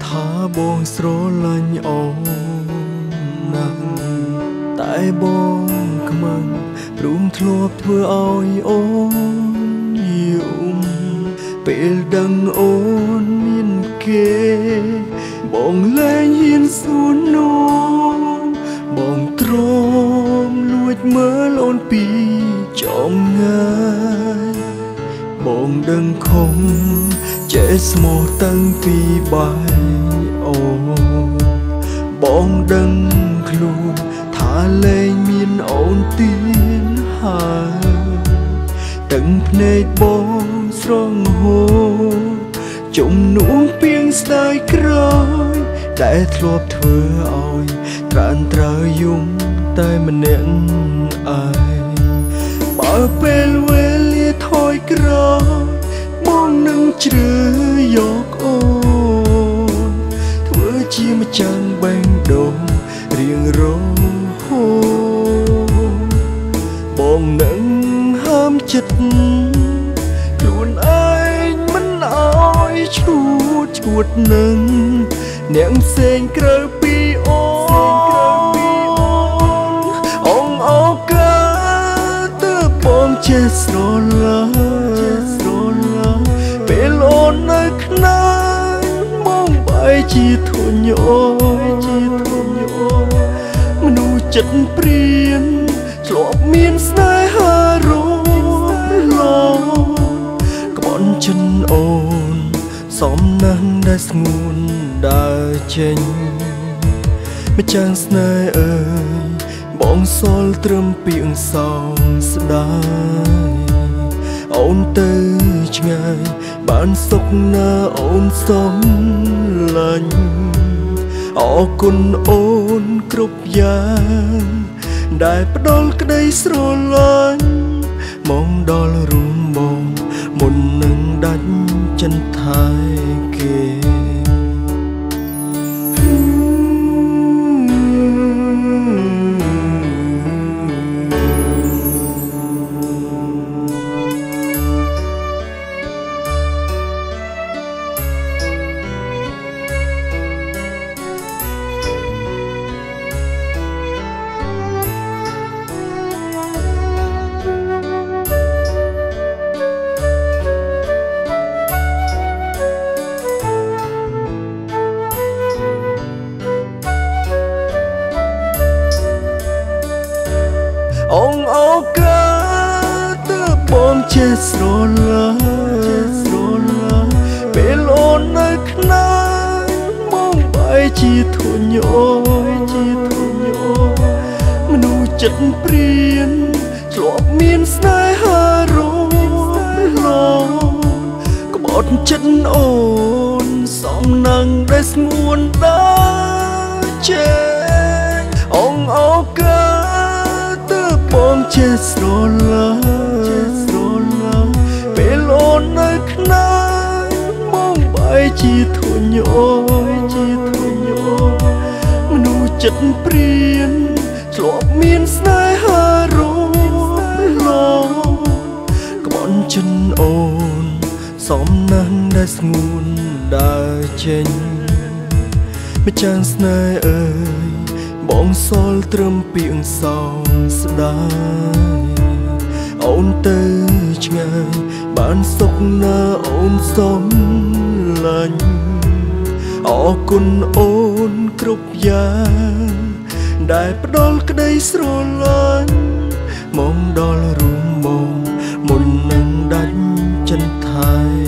ថាបងស្រឡាញ់អូនណាស់តែបងខ្មាំងព្រមធ្លាប់ធ្វើឲ្យអូនយំពេលដឹងអូនមានគេបងលែងហ៊ានសួរនាំបងទ្រាំលួចមើលអូនពីចំងាយបងដឹងខំចេះស្មោះតាំងពីបាយអូបងដឹងខ្លួនថាលែងមានអូនទៀនហើយទាំងភ្នែកបងស្រងហូរជំនួងពីងស្ដាយក្រោយដែលធ្លាប់ធ្វើឲ្យត្រានត្រើយំតែម្នាក់ឯងបើពេលវេលាថយក្រោយបងនឹងជ្រើយកអូនធ្វើជាម្ចាំងបេះដូងរៀងរហូតបងនឹងហាមចិត្តខ្លួនឯងមិនឲ្យឈួតនឹងអ្នកផ្សេងក្រៅពីអូនអងអូកាទើបបងចេះស្រឡាញ់ពេលអូននៅខ្នងមកបែរជាធុញអូមនុស្សចិត្តព្រានធ្លាប់មានស្នេហារលងក្បន់ចិនអូនសំណាស់ដែលស្ងួនដើរចេញម្ចាំងស្នេហ៍អើយបងសល់ត្រឹមពាក្យសោកស្ដាយអូនទៅឆ្ងាយបានសុខណាអូនសំឡាញ់អរគុណអូនគ្រប់យ៉ាងដែលផ្ដល់ក្តីស្រឡាញ់មកដល់រួមបងមុននឹងដាច់ចិនថៃគេអងអូកាទើបបងចេះស្រឡាញ់ពេលអូននៅខ្នងមកបែរជាធុញអូមនុស្សចិត្តព្រានធ្លាប់មានស្នេហារលងក្បត់ចិត្តអូនសំណាងដែលស្ងួនដើរចេញអងអូកាបងចេះស្រឡាញ់ពេលអូននៅខ្នងមកបែរជាធុញអូមនុស្សចិត្តព្រានធ្លាប់មានស្នេហារលងក្បន់ចិនអូនសំណាស់ដែលស្ងួនដើរចេញម្ចាំងស្នេហ៍អើយបងសល់ត្រឹមពាក្យសោកស្ដាយអូនទៅឆ្ងាយបានសុខណាអូនសំឡាញ់អរគុណអូនគ្រប់យ៉ាងដែលផ្ដល់ក្តីស្រឡាញ់មកដល់រួមបងមុននឹងដាច់ចិនថៃ